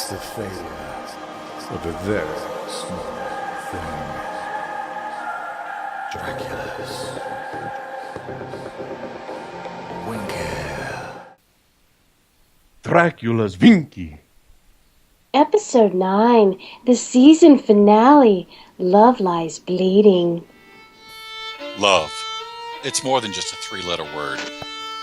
It's the failure of a very small thing. Draculas. Winkee. Dracula's Winkee. Episode 9, the season finale, Love Lies Bleeding. Love. It's more than just a three-letter word.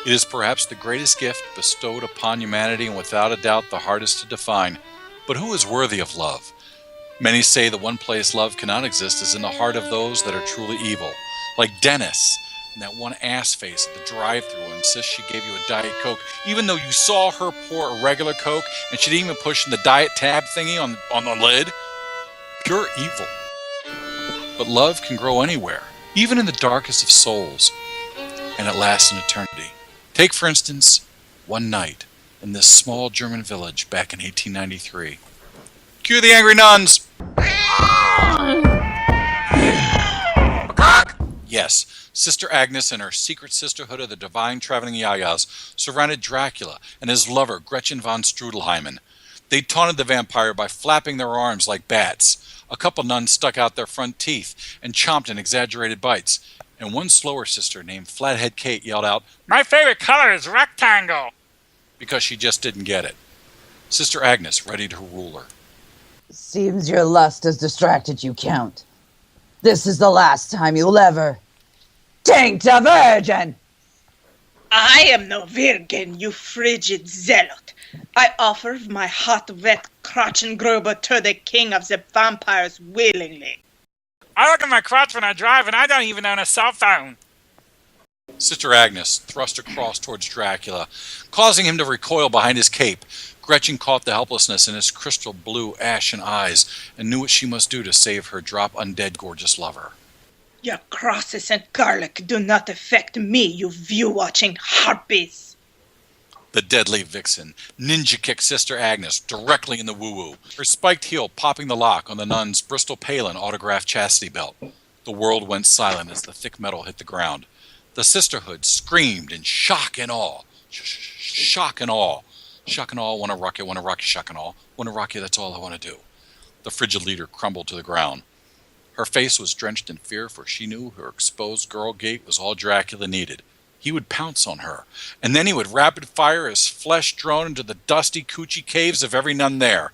It is perhaps the greatest gift bestowed upon humanity and without a doubt the hardest to define. But who is worthy of love? Many say the one place love cannot exist is in the heart of those that are truly evil. Like Dennis and that one ass face at the drive-thru who insists she gave you a Diet Coke, even though you saw her pour a regular Coke and she'd even push the Diet tab thingy on the lid. Pure evil. But love can grow anywhere, even in the darkest of souls, and it lasts an eternity. Take, for instance, one night in this small German village back in 1893. Cue the angry nuns! Yes, Sister Agnes and her Secret Sisterhood of the Divine Traveling Ya-Yas surrounded Dracula and his lover Gretchen von Strudelheimen. They taunted the vampire by flapping their arms like bats. A couple nuns stuck out their front teeth and chomped in exaggerated bites. And one slower sister named Flathead Kate yelled out, "My favorite color is rectangle!" because she just didn't get it. Sister Agnes readied her ruler. Seems your lust has distracted you, Count. This is the last time you'll ever taint a virgin! I am no virgin, you frigid zealot. I offer my hot, wet Krotchengruber to the king of the vampires willingly. I look at my crotch when I drive, and I don't even own a cell phone. Sister Agnes thrust across towards Dracula, causing him to recoil behind his cape. Gretchen caught the helplessness in his crystal blue, ashen eyes and knew what she must do to save her drop-undead gorgeous lover. Your crosses and garlic do not affect me, you view-watching harpies. The deadly vixen ninja-kicked Sister Agnes directly in the woo-woo, her spiked heel popping the lock on the nun's Bristol Palin autographed chastity belt. The world went silent as the thick metal hit the ground. The sisterhood screamed in shock and awe. Shock and awe. Shock and awe, wanna rock you, shock and awe. Wanna rock you, that's all I wanna do. The frigid leader crumbled to the ground. Her face was drenched in fear, for she knew her exposed girl gait was all Dracula needed. He would pounce on her, and then he would rapid fire his flesh drone into the dusty coochie caves of every nun there.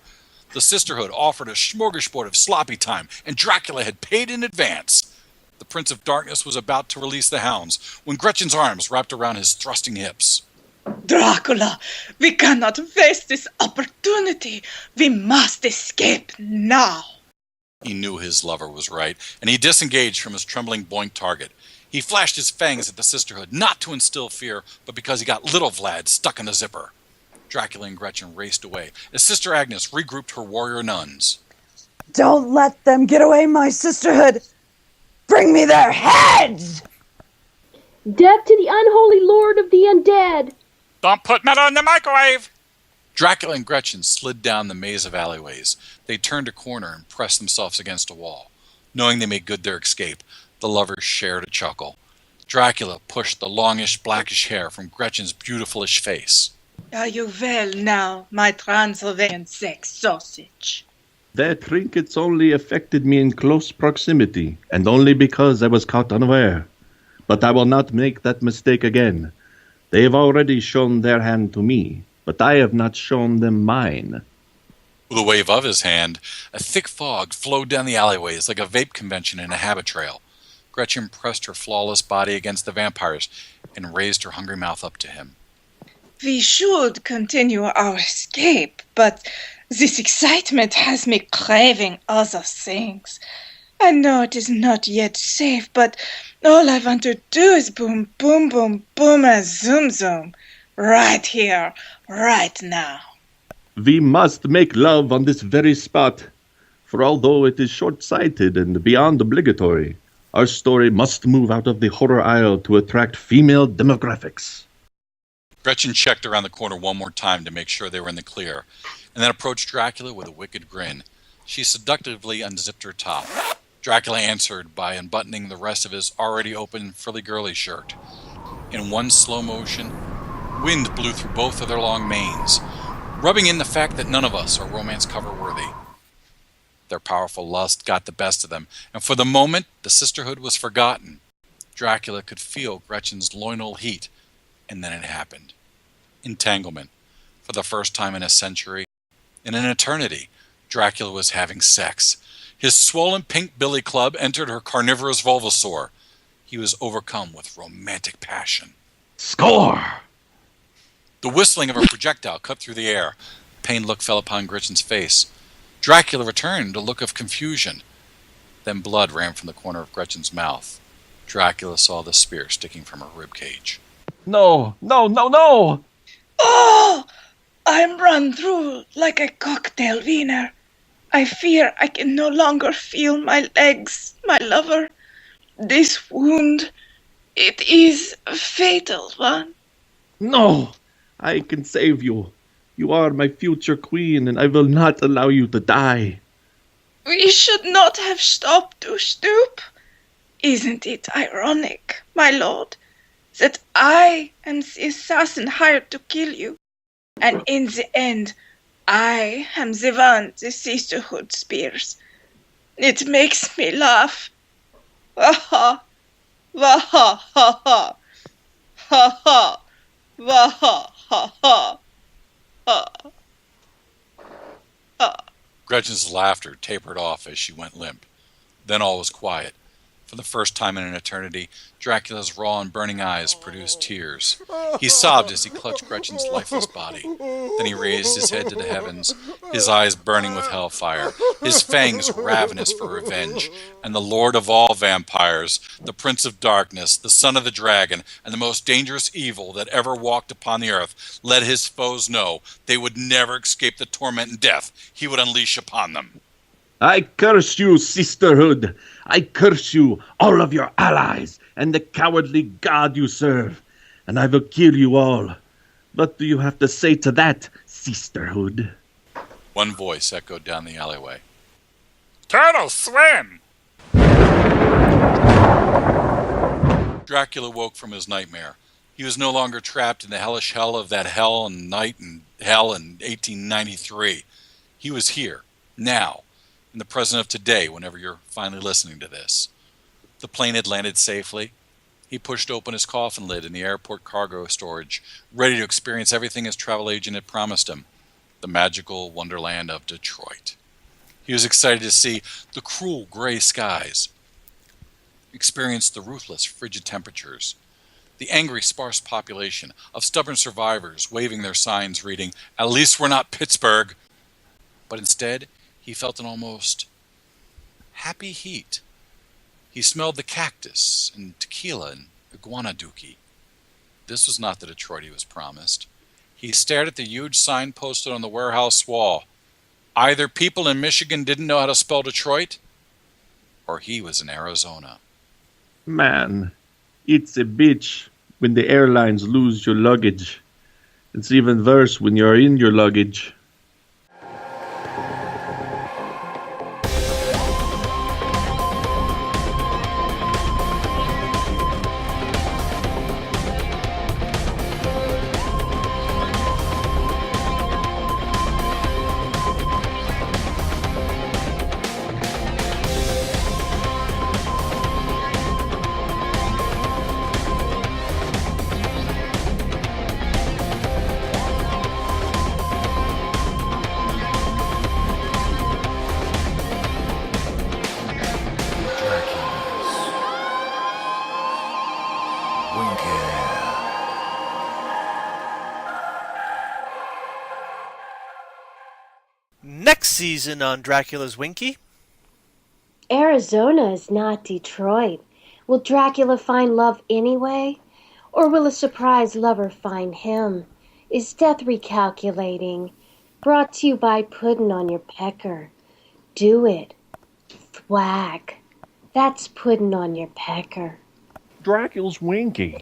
The sisterhood offered a smorgasbord of sloppy time, and Dracula had paid in advance. The Prince of Darkness was about to release the hounds when Gretchen's arms wrapped around his thrusting hips. Dracula, we cannot waste this opportunity. We must escape now. He knew his lover was right, and he disengaged from his trembling boink target. He flashed his fangs at the sisterhood, not to instill fear, but because he got little Vlad stuck in the zipper. Dracula and Gretchen raced away as Sister Agnes regrouped her warrior nuns. Don't let them get away, my sisterhood! Bring me their heads! Death to the unholy lord of the undead! Don't put metal in the microwave! Dracula and Gretchen slid down the maze of alleyways. They turned a corner and pressed themselves against a wall. Knowing they made good their escape, the lovers shared a chuckle. Dracula pushed the longish, blackish hair from Gretchen's beautiful-ish face. Are you well now, my Transylvanian sex sausage? Their trinkets only affected me in close proximity, and only because I was caught unaware. But I will not make that mistake again. They have already shown their hand to me, but I have not shown them mine. With a wave of his hand, a thick fog flowed down the alleyways like a vape convention in a habit trail. Gretchen pressed her flawless body against the vampires and raised her hungry mouth up to him. We should continue our escape, but this excitement has me craving other things. I know it is not yet safe, but all I want to do is boom, boom, boom, boom, and zoom, zoom. Right here, right now. We must make love on this very spot, for although it is short-sighted and beyond obligatory, our story must move out of the horror aisle to attract female demographics. Gretchen checked around the corner one more time to make sure they were in the clear, and then approached Dracula with a wicked grin. She seductively unzipped her top. Dracula answered by unbuttoning the rest of his already open frilly-girly shirt. In one slow motion, wind blew through both of their long manes. rubbing in the fact that none of us are romance cover worthy. Their powerful lust got the best of them, and for the moment, the sisterhood was forgotten. Dracula could feel Gretchen's loinal heat, and then it happened. Entanglement. For the first time in a century, in an eternity, Dracula was having sex. His swollen pink billy club entered her carnivorous vulvasaur. He was overcome with romantic passion. Score! The whistling of a projectile cut through the air. A pained look fell upon Gretchen's face. Dracula returned a look of confusion. Then blood ran from the corner of Gretchen's mouth. Dracula saw the spear sticking from her ribcage. No, no, no, no! Oh! I'm run through like a cocktail wiener. I fear I can no longer feel my legs, my lover. This wound, it is a fatal one. No! I can save you. You are my future queen, and I will not allow you to die. We should not have stopped to stoop. Isn't it ironic, my lord, that I am the assassin hired to kill you, and in the end, I am the one the sisterhood spears? It makes me laugh. Ha ha, ha ha ha, ha ha, ha ha ha, ha. Gretchen's laughter tapered off as she went limp. Then all was quiet. For the first time in an eternity, Dracula's raw and burning eyes produced tears. He sobbed as he clutched Gretchen's lifeless body. Then he raised his head to the heavens, his eyes burning with hellfire, his fangs ravenous for revenge. And the lord of all vampires, the prince of darkness, the son of the dragon, and the most dangerous evil that ever walked upon the earth, let his foes know they would never escape the torment and death he would unleash upon them. I curse you, sisterhood. I curse you, all of your allies, and the cowardly god you serve. And I will kill you all. What do you have to say to that, sisterhood? One voice echoed down the alleyway. Turtle, swim! Dracula woke from his nightmare. He was no longer trapped in the hellish hell of that hell and night and hell in 1893. He was here, now, in the present of today, whenever you're finally listening to this. The plane had landed safely. He pushed open his coffin lid in the airport cargo storage, ready to experience everything his travel agent had promised him, the magical wonderland of Detroit. He was excited to see the cruel gray skies, experience the ruthless frigid temperatures, the angry sparse population of stubborn survivors waving their signs reading, "At least we're not Pittsburgh." But instead, he felt an almost happy heat. He smelled the cactus and tequila and iguana dookie. This was not the Detroit he was promised. He stared at the huge sign posted on the warehouse wall. Either people in Michigan didn't know how to spell Detroit, or he was in Arizona. Man, it's a bitch when the airlines lose your luggage. It's even worse when you're in your luggage. Next season on Dracula's Winkee. Arizona is not Detroit. Will Dracula find love anyway? Or will a surprise lover find him? Is death recalculating? Brought to you by Puddin' on Your Pecker. Do it. Thwack. That's Puddin' on Your Pecker. Dracula's Winkee.